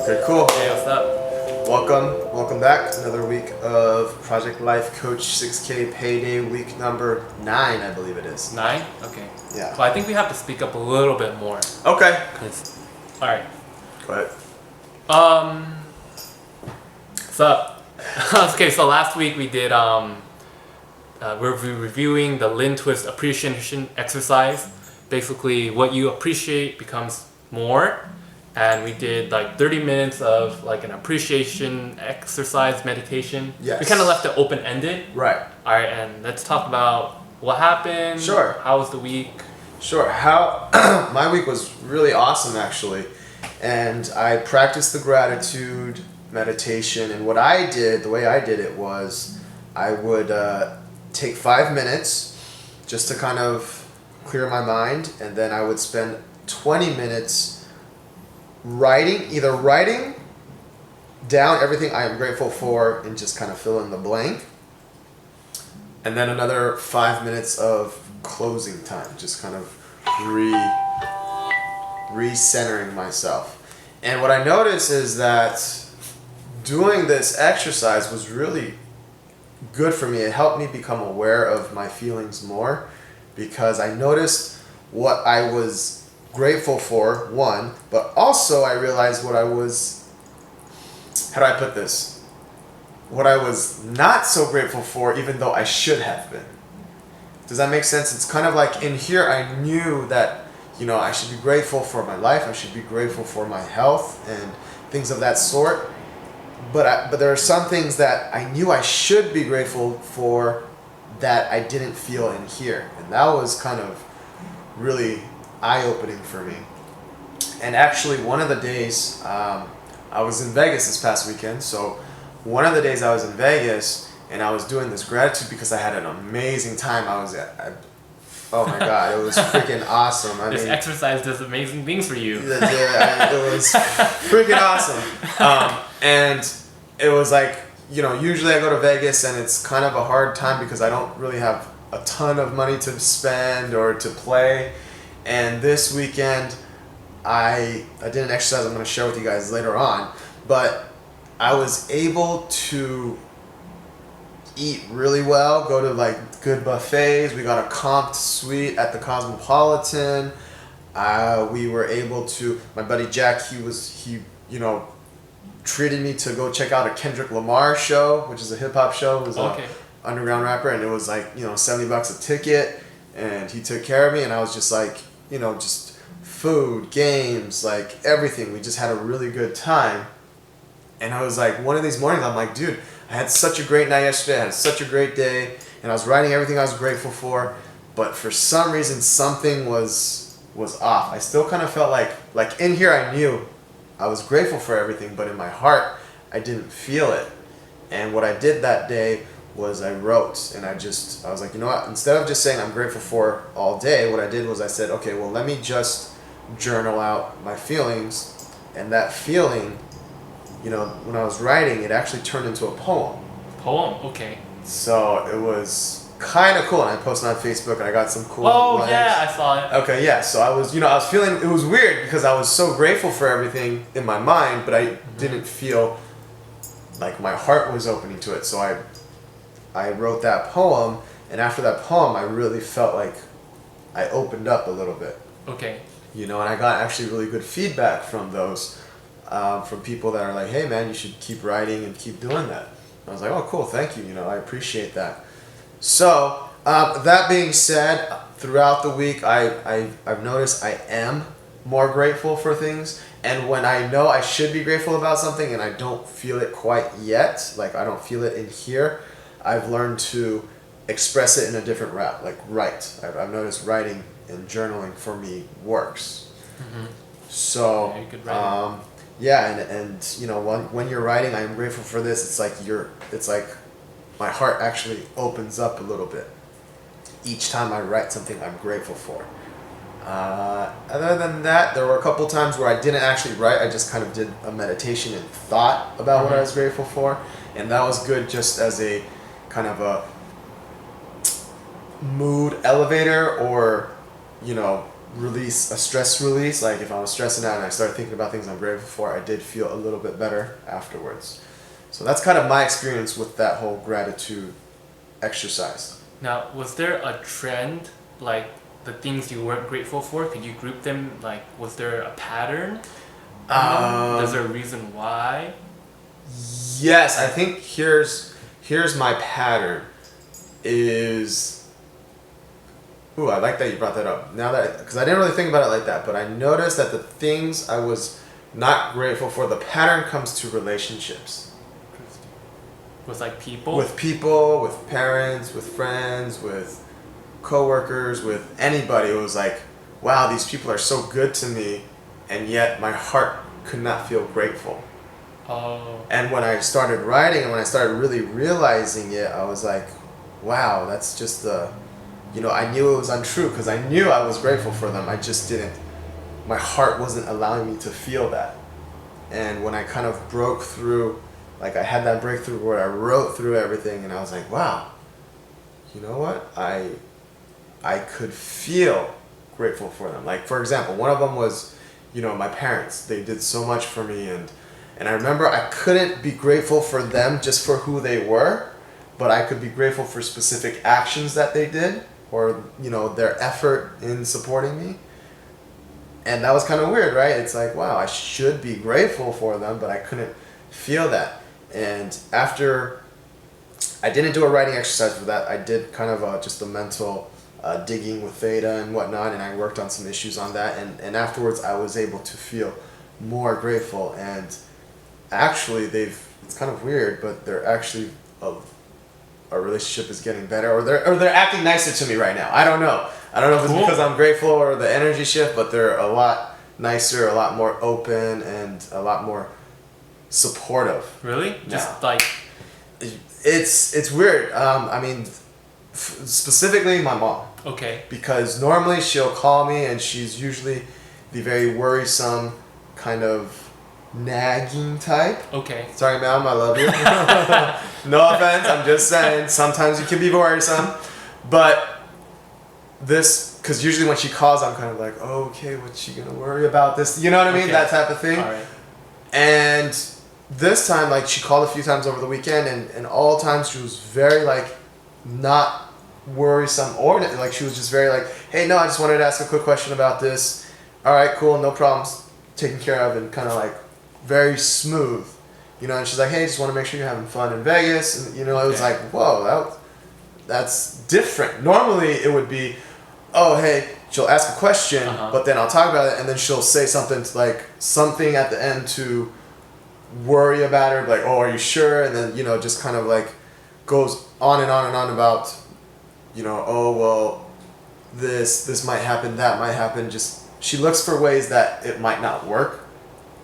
Okay, cool. Hey, what's up? Welcome back. Another week of Project Life Coach 6K Payday, week number 9, I believe it is. 9? Okay. Yeah. Well, I think we have to speak up a little bit more. Okay. All right. Go ahead. What's up? Okay, so last week we did we're reviewing the Lynne twist appreciation exercise. Basically, what you appreciate becomes more. And we did like 30 minutes of like an appreciation exercise meditation. Yes. We kind of left it open-ended. Right. All right, and let's talk about what happened. Sure. How was the week? Sure. My week was really awesome, actually. And I practiced the gratitude meditation. And what I did, the way I did it was I would take 5 minutes just to kind of clear my mind. And then I would spend 20 minutes either writing down everything I am grateful for and just kind of fill in the blank. And then another 5 minutes of closing time, just kind of recentering myself. And what I noticed is that doing this exercise was really good for me. It helped me become aware of my feelings more because I noticed what I was grateful for, one, but also I realized what I was, how do I put this? What I was not so grateful for, even though I should have been. Does that make sense? It's kind of like in here I knew that, I should be grateful for my life, I should be grateful for my health and things of that sort. But there are some things that I knew I should be grateful for that I didn't feel in here. And that was kind of really eye-opening for me. And actually one of the days I was in Vegas this past weekend, so one of the days I was in Vegas and I was doing this gratitude because I had an amazing time. Oh my god, it was freaking awesome. This exercise does amazing things for you. Yeah, it was freaking awesome. And it was like, usually I go to Vegas and it's kind of a hard time because I don't really have a ton of money to spend or to play. And this weekend, I did an exercise I'm going to share with you guys later on, but I was able to eat really well, go to like good buffets. We got a comped suite at the Cosmopolitan. We were able to, my buddy Jack, he treated me to go check out a Kendrick Lamar show, which is a hip hop show. It was an underground rapper, and it was like, $70 a ticket, and he took care of me, and I was just like, just food, games, like everything. We just had a really good time. And I was like, one of these mornings, I'm like, dude, I had such a great night yesterday. I had such a great day. And I was writing everything I was grateful for. But for some reason, something was off. I still kind of felt like in here, I knew I was grateful for everything. But in my heart, I didn't feel it. And what I did that day was I wrote, and I was like, you know what, instead of just saying I'm grateful for all day, what I did was I said, okay, well, let me just journal out my feelings. And that feeling, when I was writing, it actually turned into a poem. Okay. So it was kind of cool, and I posted on Facebook, and I got some cool likes. Yeah, I saw it. Okay, yeah, so I was feeling, it was weird because I was so grateful for everything in my mind, but I didn't feel like my heart was opening to it. So I wrote that poem, and after that poem, I really felt like I opened up a little bit. Okay. And I got actually really good feedback from those, from people that are like, hey man, you should keep writing and keep doing that. I was like, oh cool, thank you, I appreciate that. So, that being said, throughout the week, I've noticed I am more grateful for things. And when I know I should be grateful about something and I don't feel it quite yet, like I don't feel it in here, I've learned to express it in a different route, like write. I've noticed writing and journaling for me works. Mm-hmm. So, yeah, you could write. And when you're writing, I'm grateful for this. It's like my heart actually opens up a little bit each time I write something I'm grateful for. Other than that, there were a couple times where I didn't actually write. I just kind of did a meditation and thought about what I was grateful for, and that was good just as a kind of a mood elevator, or release, a stress release. Like if I was stressing out and I started thinking about things I'm grateful for, I did feel a little bit better afterwards. So that's kind of my experience with that whole gratitude exercise. Now, was there a trend, like the things you weren't grateful for? Could you group them? Like, was there a pattern? Is there a reason why? Yes, I think here's my pattern. Ooh, I like that you brought that up. Now that, because I didn't really think about it like that, but I noticed that the things I was not grateful for, the pattern comes to relationships. With like people? With people, with parents, with friends, with coworkers, with anybody. It was like, wow, these people are so good to me, and yet my heart could not feel grateful. Oh. And when I started writing and when I started really realizing it, I was like, wow, that's just I knew it was untrue because I knew I was grateful for them. I just didn't, my heart wasn't allowing me to feel that. And when I kind of broke through, like I had that breakthrough where I wrote through everything and I was like, wow, you know what? I could feel grateful for them. Like, for example, one of them was, my parents. They did so much for me, and I remember I couldn't be grateful for them just for who they were, but I could be grateful for specific actions that they did or, their effort in supporting me. And that was kind of weird, right? It's like, wow, I should be grateful for them, but I couldn't feel that. And after I didn't do a writing exercise for that, I did kind of just a mental digging with theta and whatnot, and I worked on some issues on that. And afterwards, I was able to feel more grateful. And actually, it's kind of weird, but they're actually our relationship is getting better, or they're acting nicer to me right now. I don't know if it's because I'm grateful or the energy shift, but they're a lot nicer, a lot more open, and a lot more supportive. Really? Just like it's weird. I mean, specifically my mom. Okay. Because normally she'll call me and she's usually the very worrisome kind of nagging type. Okay. Sorry, ma'am, I love you. No offense, I'm just saying sometimes you can be worrisome. But because usually when she calls, I'm kind of like, oh, okay, what's she gonna worry about this? You know what I mean? Okay. That type of thing. All right. And this time, like, she called a few times over the weekend, and all times she was very, like, not worrisome, or like she was just very like, hey, no, I just wanted to ask a quick question about this. All right, cool, no problems, taken care of, and kind of like very smooth, and she's like, hey, just want to make sure you're having fun in Vegas, and it was like, whoa, that's different. Normally it would be, oh, hey, she'll ask a question, but then I'll talk about it, and then she'll say something at the end to worry about her, like, oh, are you sure? And then just kind of like goes on and on and on about, oh, well, this might happen, that might happen. Just, she looks for ways that it might not work.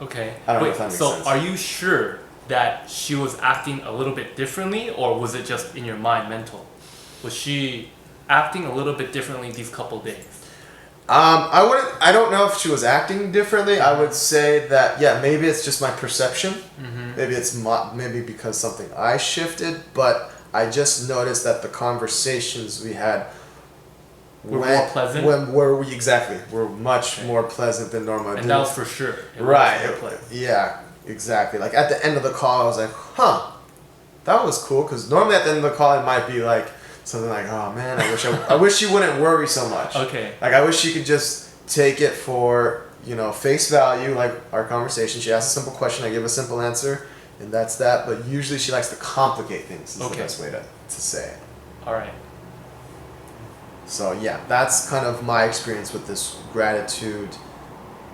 Okay. I don't know if that makes sense. So are you sure that she was acting a little bit differently, or was it just in your mind, mental? Was she acting a little bit differently these couple days? I don't know if she was acting differently. I would say that, yeah, maybe it's just my perception. Mm-hmm. Maybe it's maybe because something I shifted, but I just noticed that the conversations we had were more pleasant. Were much more pleasant than normal. And that was for sure. Right. Yeah, exactly. Like at the end of the call, I was like, huh, that was cool. Because normally at the end of the call, it might be like something like, oh man, I wish she wouldn't worry so much. Okay. Like I wish she could just take it for face value, like our conversation. She asked a simple question, I give a simple answer. And that's that, but usually she likes to complicate things. Is the best way to say it. All right. So yeah, that's kind of my experience with this gratitude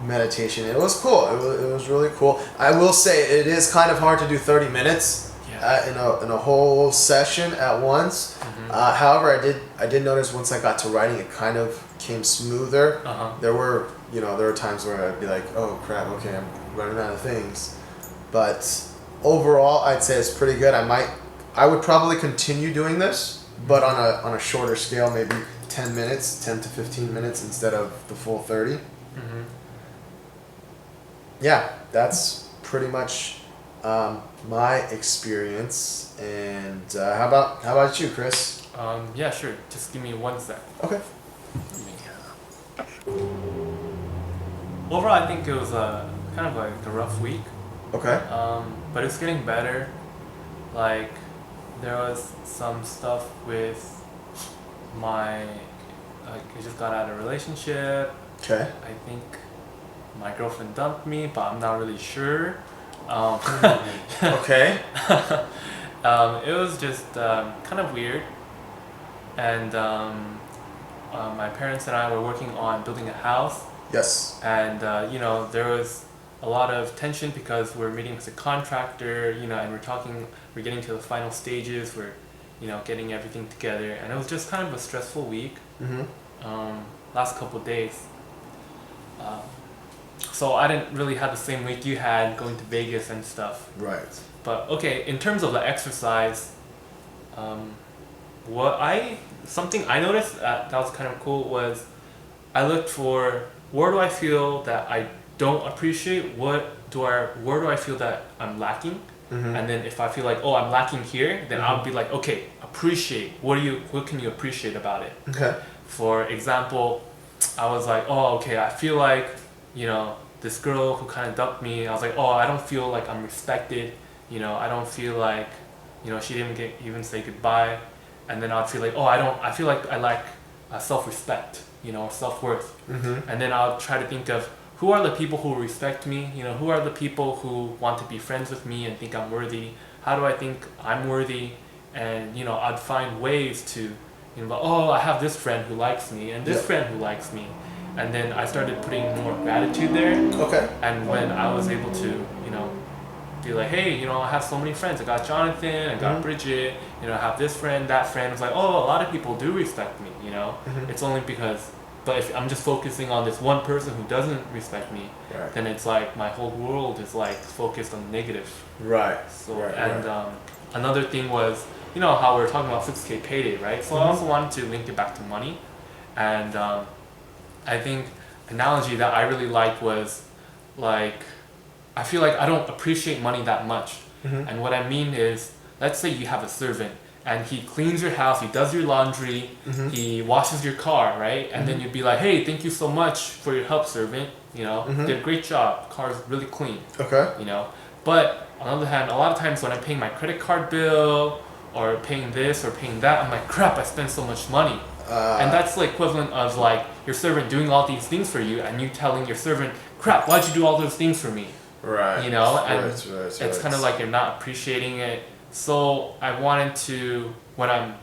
meditation. It was cool. It was really cool. I will say it is kind of hard to do 30 minutes in a whole session at once. Mm-hmm. However, I did notice once I got to writing, it kind of came smoother. There were times where I'd be like, oh crap, okay, I'm running out of things, but overall, I'd say it's pretty good. I would probably continue doing this, but on a shorter scale, maybe 10 to 15 minutes instead of the full 30. Mm-hmm. Yeah, that's pretty much my experience. And how about you, Chris? Yeah, sure. Just give me 1 sec. Okay. overall, I think it was kind of like a rough week. Okay. But it's getting better. Like, there was some stuff with I just got out of a relationship. Okay. I think my girlfriend dumped me, but I'm not really sure. Okay. It was just kind of weird. And my parents and I were working on building a house. Yes. And, there was a lot of tension because we're meeting with a contractor, and we're getting to the final stages, we're, getting everything together. And it was just kind of a stressful week, last couple of days. So I didn't really have the same week you had going to Vegas and stuff. Right. But okay, in terms of the exercise, something I noticed that was kind of cool was I looked for where do I feel that I don't appreciate, where do I feel that I'm lacking, and then if I feel like I'm lacking here, then I'll be like, okay, appreciate. What can you appreciate about it? Okay. For example, I was like, okay, I feel like this girl who kind of dumped me. I was like, I don't feel like I'm respected. I don't feel like she didn't even say goodbye. And then I'd feel like, I feel like I lack self-respect, self-worth. And then I'll try to think of who are the people who respect me, who are the people who want to be friends with me and think I'm worthy. How do I think I'm worthy? And I'd find ways to I have this friend who likes me and this friend who likes me. And then I started putting more gratitude there. Okay. And when I was able to be like, hey, I have so many friends. I got Jonathan, I got Bridget, I have this friend, that friend. It's like, a lot of people do respect me, It's only because, but if I'm just focusing on this one person who doesn't respect me, then it's like my whole world is like focused on negative. Right. So, another thing was, how we were talking about 6K payday, right? So I also wanted to link it back to money. And I think analogy that I really liked was like, I feel like I don't appreciate money that much. And what I mean is, let's say you have a servant and he cleans your house, he does your laundry, he washes your car, right? And then you'd be like, hey, thank you so much for your help, servant. Did a great job. Car's really clean. Okay. But on the other hand, a lot of times when I'm paying my credit card bill or paying this or paying that, I'm like, crap, I spent so much money. And that's the equivalent of like your servant doing all these things for you and you telling your servant, crap, why'd you do all those things for me? Right. And it's kind of like you're not appreciating it. So I wanted to, when I'm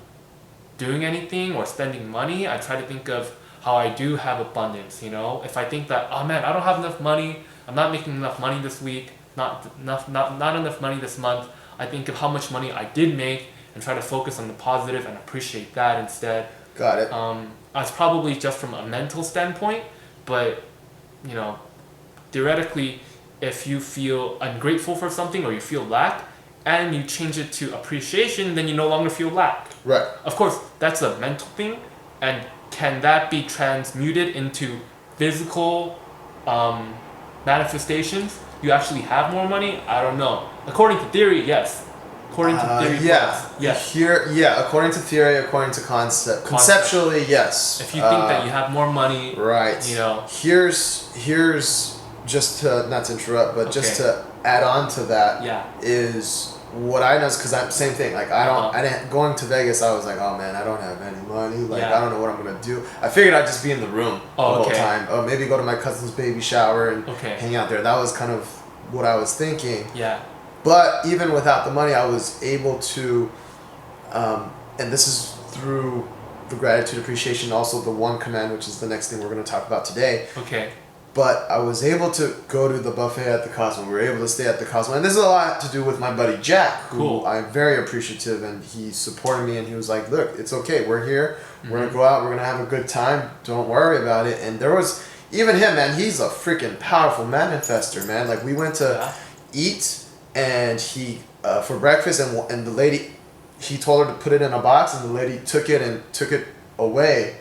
doing anything or spending money, I try to think of how I do have abundance, If I think that, oh man, I don't have enough money, I'm not making enough money this week, not enough money this month, I think of how much money I did make and try to focus on the positive and appreciate that instead. Got it. It's probably just from a mental standpoint, but, theoretically, if you feel ungrateful for something or you feel lack, and you change it to appreciation, then you no longer feel lack. Right. Of course, that's a mental thing, and can that be transmuted into physical manifestations? You actually have more money? I don't know. According to theory, yes. According to theory, yes. Here, according to theory, according to conceptually, yes. If you think that you have more money, right? Here's just to not to interrupt, but just to add on to that is what I know is because I'm same thing. Like I didn't going to Vegas. I was like, oh man, I don't have any money. Like I don't know what I'm gonna do. I figured I'd just be in the room the whole time. Oh, maybe go to my cousin's baby shower and hang out there. That was kind of what I was thinking. Yeah. But even without the money, I was able to, and this is through the gratitude, appreciation, also the one command, which is the next thing we're going to talk about today. Okay. But I was able to go to the buffet at the Cosmo. We were able to stay at the Cosmo. And this is a lot to do with my buddy Jack, who I'm very appreciative, and he supported me, and he was like, look, it's okay. We're here. We're going to go out. We're going to have a good time. Don't worry about it. And there was, even him, man, he's a freaking powerful manifester, man. Like, we went to eat, and he, for breakfast, and the lady, he told her to put it in a box, and the lady took it away.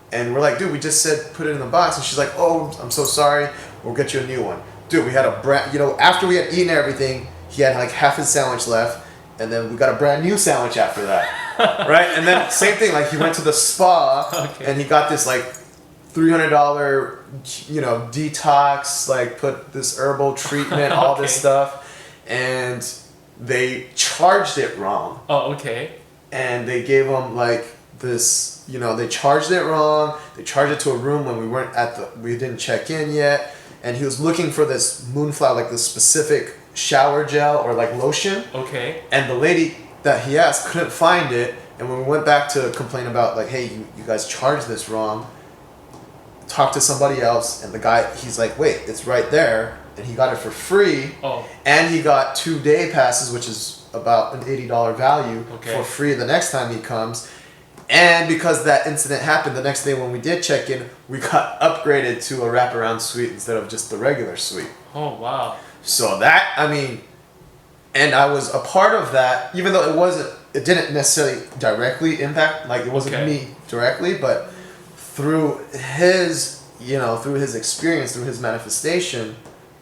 And we're like, dude, we just said put it in the box. And she's like, oh, I'm so sorry. We'll get you a new one. Dude, we had after we had eaten everything, he had like half his sandwich left. And then we got a brand new sandwich after that. Right? And then same thing, like he went to the spa and he got this like $300, detox, like put this herbal treatment, all this Okay. stuff, and they charged it wrong. Oh, okay. And they gave him like this, they charged it wrong. They charged it to a room when we didn't check in yet, and he was looking for this moonflower, like this specific shower gel or like lotion. Okay. And the lady that he asked couldn't find it, and when we went back to complain about like, hey, you guys charged this wrong, talked to somebody else, and the guy, he's like, wait, it's right there, and he got it for free. Oh. And he got 2-day passes, which is about an $80 value, Okay. for free the next time he comes. And because that incident happened, the next day when we did check in, we got upgraded to a wraparound suite instead of just the regular suite. Oh, wow. So that, and I was a part of that, even though it didn't necessarily directly impact, like it wasn't Okay. me directly, but through his experience, through his manifestation,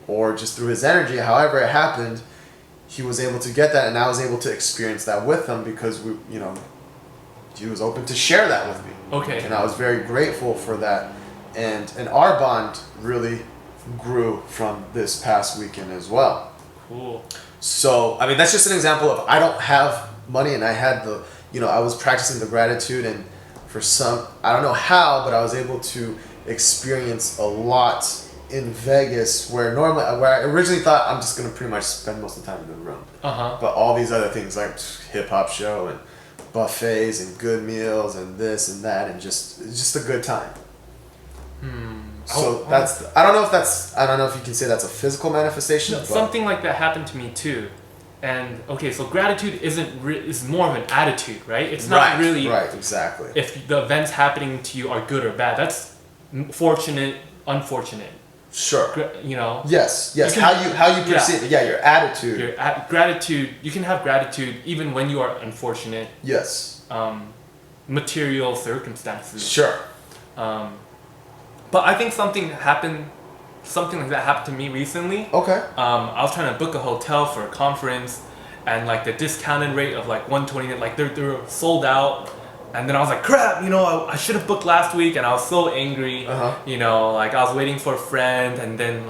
or just through his energy, however it happened, he was able to get that, and I was able to experience that with him because he was open to share that with me. Okay. And I was very grateful for that. And our bond really grew from this past weekend as well. Cool. So, that's just an example of I don't have money, and I had I was practicing the gratitude, and for some, I don't know how, but I was able to experience a lot in Vegas where I originally thought I'm just going to pretty much spend most of the time in the room. Uh-huh. But all these other things like hip hop show and buffets and good meals and this and that, and just a good time. So I don't know if you can say that's a physical manifestation. But Something like that happened to me too. And okay, so gratitude is more of an attitude, right? It's not really right, exactly. if the events happening to you are good or bad. That's fortunate, unfortunate. Sure. Yes. You can- how you perceive it. Yeah, your attitude. Gratitude. You can have gratitude even when you are unfortunate. Yes. Material circumstances. Sure. But I think something like that happened to me recently. Okay. I was trying to book a hotel for a conference, and like the discounted rate of like $120, like they're sold out. And then I was like, crap, I should have booked last week, and I was so angry. Uh-huh. Like I was waiting for a friend, and then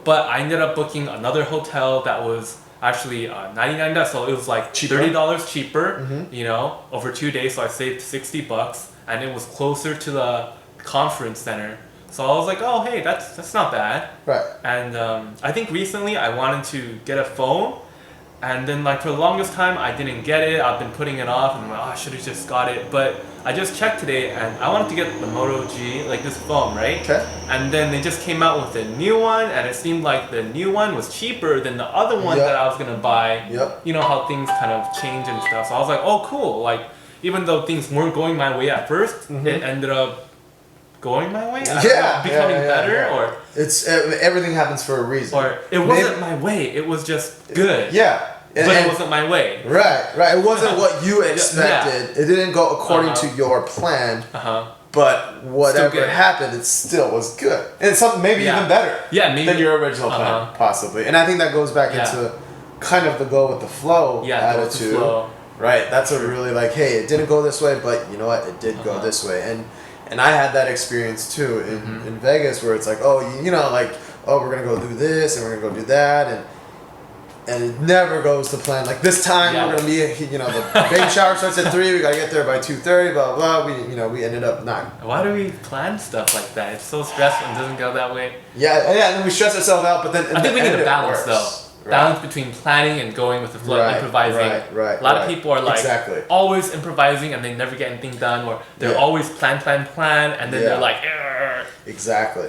but I ended up booking another hotel that was actually $99, so it was like Cheaper. $30 cheaper. Mm-hmm. Over 2 days, so I saved $60, and it was closer to the conference center. So I was like, oh hey, that's not bad. Right. And I think recently I wanted to get a phone, and then for the longest time I didn't get it. I've been putting it off, and I'm like, oh, I should have just got it. But I just checked today, and I wanted to get the Moto G, like this phone, right? Okay. And then they just came out with a new one, and it seemed like the new one was cheaper than the other one Yep. that I was gonna buy. Yep. You know how things kind of change and stuff. So I was like, oh cool. Even though things weren't going my way at 1st, it ended up going my way. I don't know, becoming better, or it's everything happens for a reason. or it wasn't my way. It was just good. Yeah. But it wasn't my way. Right. It wasn't what you expected. It didn't go according to your plan. But whatever good. happened, it still was good. And it's something maybe even better than your original plan, possibly. And I think that goes back into kind of the go with the flow Go with the attitude. flow. Right. That's a really hey, it didn't go this way, but you know what? It did go this way. And I had that experience too in Vegas, where it's oh, we're gonna go do this and we're gonna go do that, and it never goes to plan. This time we're gonna be, the baby shower starts at 3. We gotta get there by 2:30. Blah blah. We ended up not. Why do we plan stuff like that? It's so stressful and doesn't go that way. Yeah, and then we stress ourselves out. But then I think we need a balance though. Right. Balance between planning and going with the flow, improvising. Right. A lot of people are exactly. always improvising and they never get anything done, or they're always plan, and then they're like, "Argh." Exactly.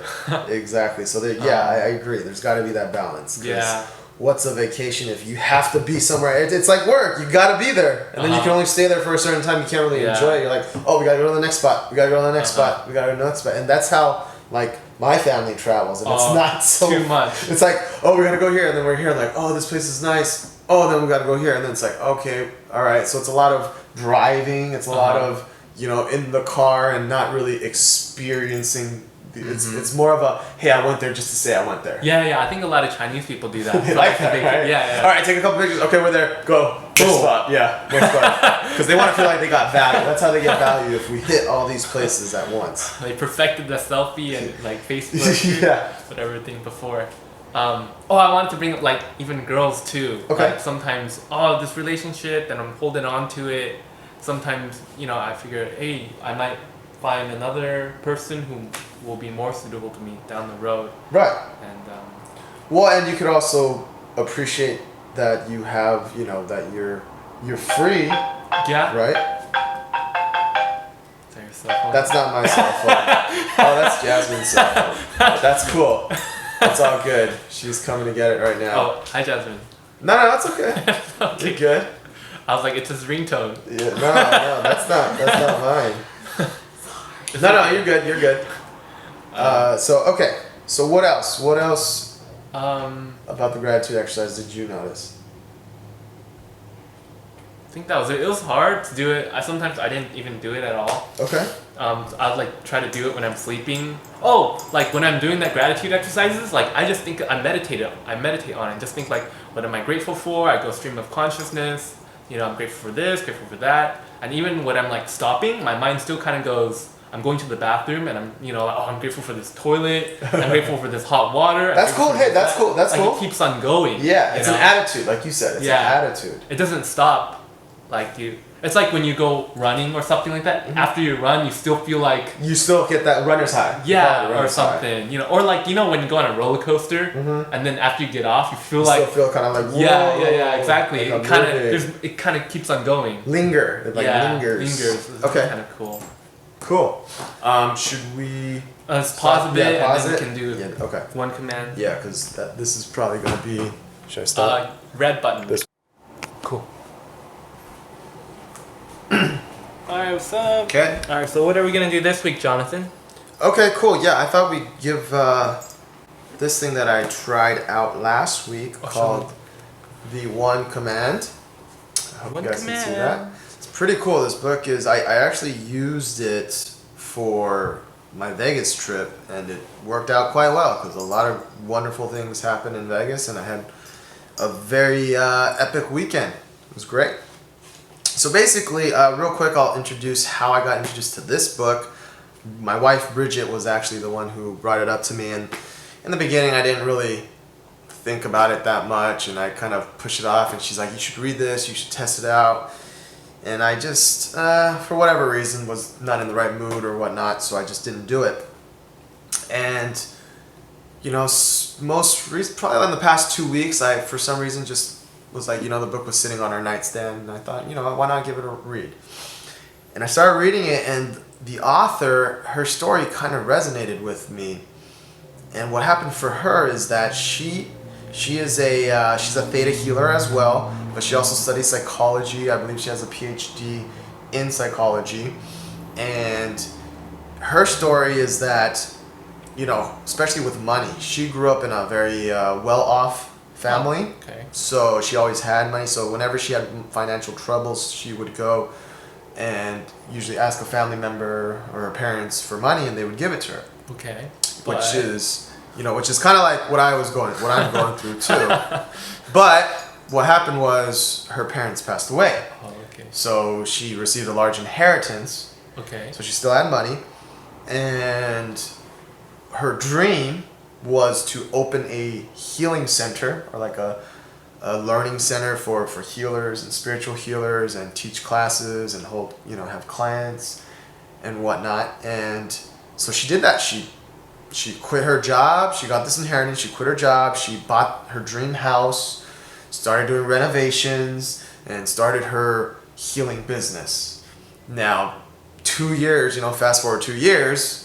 So I agree. There's got to be that balance. 'Cause Yeah. What's a vacation if you have to be somewhere? It's like work. You got to be there, and then you can only stay there for a certain time. You can't really enjoy it. You're like, oh, we gotta go to the next spot. We gotta go to the next spot. We gotta go to the next spot, and that's how my family travels, and it's not so too much. It's oh, we're gonna go here, and then we're here, oh, this place is nice. Oh, then we gotta go here, and then it's okay, all right. So it's a lot of driving. It's a lot of in the car and not really experiencing It's more of a, hey, I went there just to say I went there. Yeah, I think a lot of Chinese people do that. They like that, right? Yeah. All right, take a couple pictures. Okay, we're there. Go. Next Boom. spot. Yeah, next spot. Because they want to feel like they got value. That's how they get value if we hit all these places at once. They perfected the selfie and like Facebook, Yeah. whatever thing before. I wanted to bring up like even girls too. Okay. Like sometimes, this relationship and I'm holding on to it. Sometimes, I figure, hey, I might find another person who will be more suitable to me down the road. Right. And well, and you could also appreciate that you have, that you're free. yeah. Right. Is that your cell phone? That's not my cell phone. Oh, that's Jasmine's cell phone. That's cool. It's all good. She's coming to get it right now. Oh, hi Jasmine. No, that's okay. Okay. You're good. I was like, it's his ringtone. Yeah, no, that's not mine. No, you're good. You're good. So what else? What else about the gratitude exercise did you notice? I think that was it. It was hard to do it. Sometimes I didn't even do it at all. Okay. I'd like try to do it when I'm sleeping. Oh, like when I'm doing that gratitude exercises, like I just think I meditate on it. Just think like, what am I grateful for? I go stream of consciousness. I'm grateful for this, grateful for that. And even when I'm like stopping, my mind still kind of goes, I'm going to the bathroom and I'm, I'm grateful for this toilet. I'm grateful for this hot water. That's cool. Hey, that's cool. That's like, cool. It keeps on going. Yeah, it's an attitude, like you said. It's an attitude. It doesn't stop. It's like when you go running or something like that. Mm-hmm. After you run, you still feel like you still get that runner's high. Yeah, or something. Or like when you go on a roller coaster, mm-hmm. and then after you get off, you feel still feel kind of like whoa, yeah, exactly. Like it kind of keeps on going. Linger. It lingers. Okay. Kind of cool. Cool. Should we? Let's pause a bit, and then we can do okay. one command. Yeah, because this is probably gonna be. Should I start? Red button. This. Cool. Alright, what's up? Okay. Alright, so what are we gonna do this week, Jonathan? Okay, cool. Yeah, I thought we'd give this thing that I tried out last week called the One Command. I hope you guys can see that. It's pretty cool. This book is, I actually used it for my Vegas trip and it worked out quite well because a lot of wonderful things happened in Vegas and I had a very epic weekend. It was great. So basically, real quick, I'll introduce how I got introduced to this book. My wife, Bridget, was actually the one who brought it up to me. And in the beginning, I didn't really think about it that much. And I kind of pushed it off. And she's like, you should read this. You should test it out. And I just, for whatever reason, was not in the right mood or whatnot. So I just didn't do it. And, probably in the past 2 weeks, I, for some reason, just was like, the book was sitting on our nightstand and I thought, why not give it a read? And I started reading it and the author, her story kind of resonated with me. And what happened for her is that she's a theta healer as well, but she also studies psychology. I believe she has a PhD in psychology. And her story is that, especially with money, she grew up in a very well-off family. Oh, okay. So she always had money. So whenever she had financial troubles, she would go and usually ask a family member or her parents for money and they would give it to her. Okay. Which is kind of like what I'm going through too. But what happened was her parents passed away. Oh, okay. So she received a large inheritance. Okay. So she still had money. And her dream was to open a healing center or like a learning center for healers and spiritual healers and teach classes and hold, have clients and whatnot. And so she did that. She quit her job. She got this inheritance. She quit her job. She bought her dream house, started doing renovations and started her healing business. Now, 2 years, fast forward 2 years,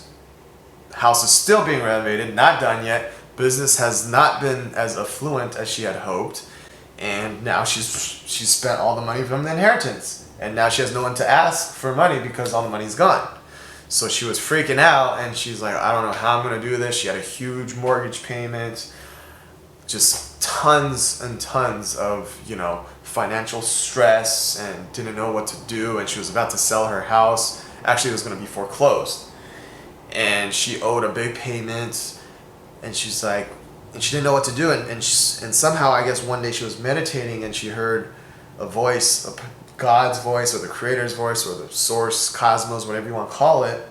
house is still being renovated, not done yet. Business has not been as affluent as she had hoped. And now she's spent all the money from the inheritance. And now she has no one to ask for money because all the money's gone. So she was freaking out and she's like, I don't know how I'm going to do this. She had a huge mortgage payment. Just tons and tons of, financial stress and didn't know what to do. And she was about to sell her house. Actually, it was going to be foreclosed. and she owed a big payment, and she's like, and she didn't know what to do, and somehow I guess one day she was meditating and she heard a voice, God's voice or the Creator's voice or the source, cosmos, whatever you want to call it.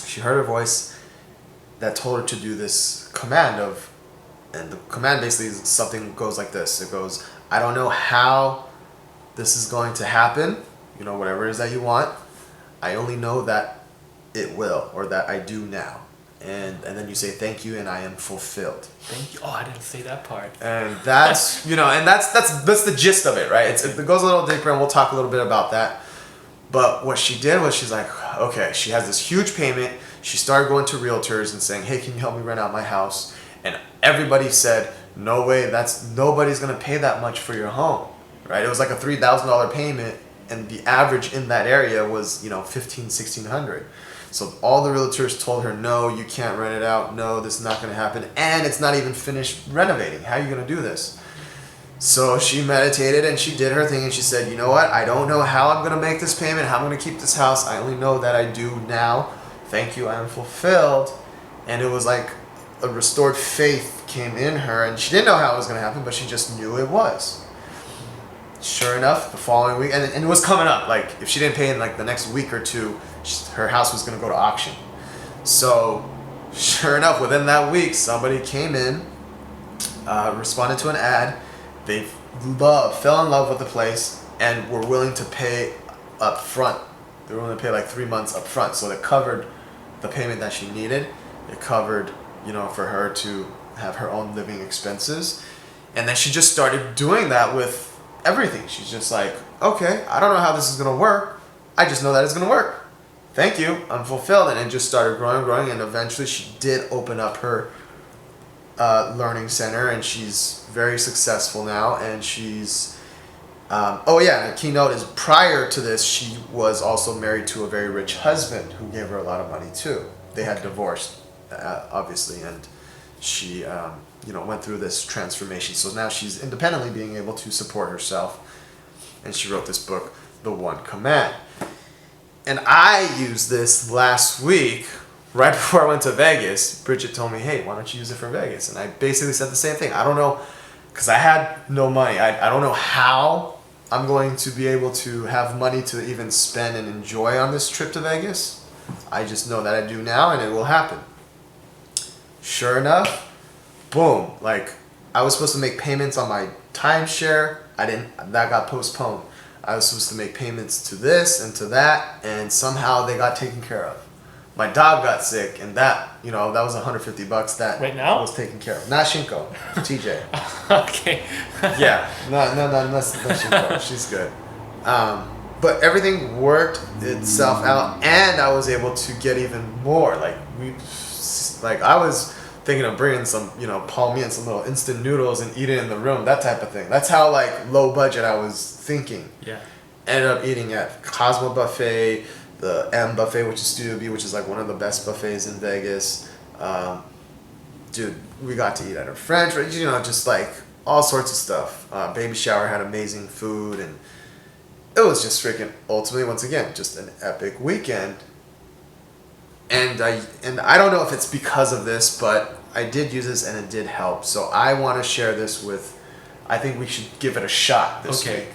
She heard a voice that told her to do this command of, and the command basically is something goes like this. It goes, I don't know how this is going to happen, you know, whatever it is that you want. I only know that it will, or that I do now. And then you say thank you, and I am fulfilled. Thank you. Oh, I didn't say that part. And that's, you know, and that's the gist of it, right? It goes a little deeper, and we'll talk a little bit about that. But what she did was she's like, okay, she has this huge payment. She started going to realtors and saying, hey, can you help me rent out my house? And everybody said, no way, nobody's gonna pay that much for your home, right? It was like a $3,000 payment, and the average in that area was, you know, $1,500-$1,600. So all the realtors told her, no, you can't rent it out. No, this is not going to happen. And it's not even finished renovating. How are you going to do this? So she meditated and she did her thing, and she said, you know what? I don't know how I'm going to make this payment, how I'm going to keep this house. I only know that I do now. Thank you, I am fulfilled. And it was like a restored faith came in her, and she didn't know how it was going to happen, but she just knew it was. Sure enough, the following week, and it was coming up, like if she didn't pay in like the next week or two, her house was going to go to auction. So sure enough, within that week, somebody came in, responded to an ad. They fell in love with the place and were willing to pay up front. They were willing to pay like 3 months up front. So it covered the payment that she needed. It covered, you know, for her to have her own living expenses. And then she just started doing that with everything. She's just like, okay, I don't know how this is going to work. I just know that it's going to work. Thank you, I'm fulfilled. And it just started growing, and eventually she did open up her learning center, and she's very successful now, and she's oh yeah, and a keynote is prior to this, she was also married to a very rich husband who gave her a lot of money too. They had divorced, obviously, and she you know, went through this transformation. So now she's independently being able to support herself, and she wrote this book, The One Command. And I used this last week, right before I went to Vegas. Bridget told me, hey, why don't you use it for Vegas? And I basically said the same thing. I don't know, because I had no money. I don't know how I'm going to be able to have money to even spend and enjoy on this trip to Vegas. I just know that I do now, and it will happen. Sure enough, boom. Like, I was supposed to make payments on my timeshare. That got postponed. I was supposed to make payments to this and to that, and somehow they got taken care of. My dog got sick, and that, you know, that was $150 that right now was taken care of. Not Shinko, TJ. Okay. Yeah, no, not Shinko. She's good. But everything worked itself out, and I was able to get even more. Like I was thinking of bringing some, you know, palm and some little instant noodles and eat it in the room, that type of thing. That's how like low budget I was thinking. Yeah. Ended up eating at Cosmo Buffet, the M Buffet, which is Studio B, which is like one of the best buffets in Vegas. Dude, we got to eat at a French, you know, just like all sorts of stuff. Baby shower had amazing food, and it was just freaking, ultimately, once again, just an epic weekend. And I don't know if it's because of this, but I did use this and it did help. So I want to share this with, I think we should give it a shot this week.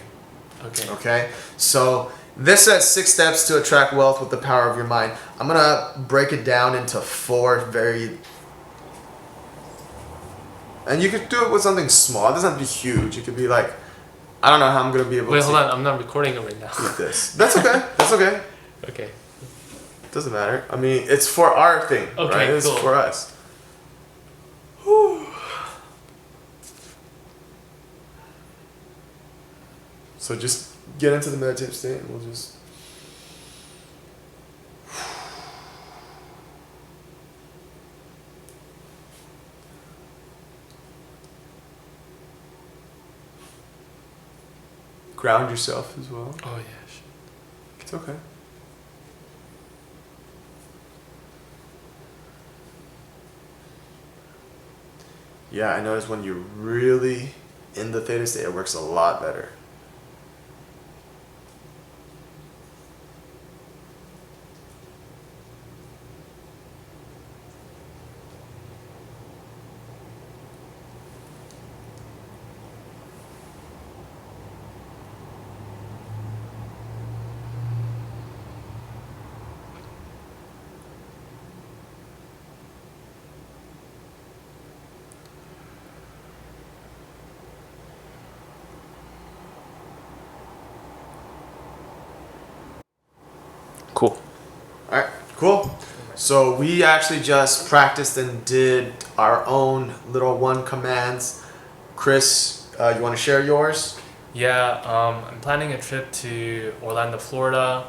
Okay. So this says 6 steps to attract wealth with the power of your mind. I'm going to break it down into 4 very, and you could do it with something small. It doesn't have to be huge. It could be like, I don't know how I'm going to be able to. Wait, hold on. I'm not recording it right now. With this. That's okay. That's okay. Okay. Doesn't matter. I mean, it's for our thing, okay, right? It's cool. for us. Whew. So just get into the meditative state, and we'll just. Ground yourself as well. Oh yeah. Shit. It's okay. Yeah, I noticed when you're really in the theta state, it works a lot better. Cool. All right, cool. So we actually just practiced and did our own little one commands. Chris, you want to share yours? Yeah, I'm planning a trip to Orlando, Florida